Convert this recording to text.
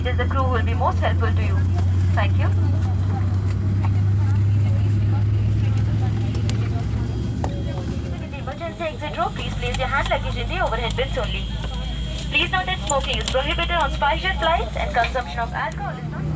It is the crew who will be most helpful to you. Thank you. In the emergency exit row, please place your hand luggage in the overhead bins only. Please note that smoking is prohibited on SpiceJet flights and consumption of alcohol is not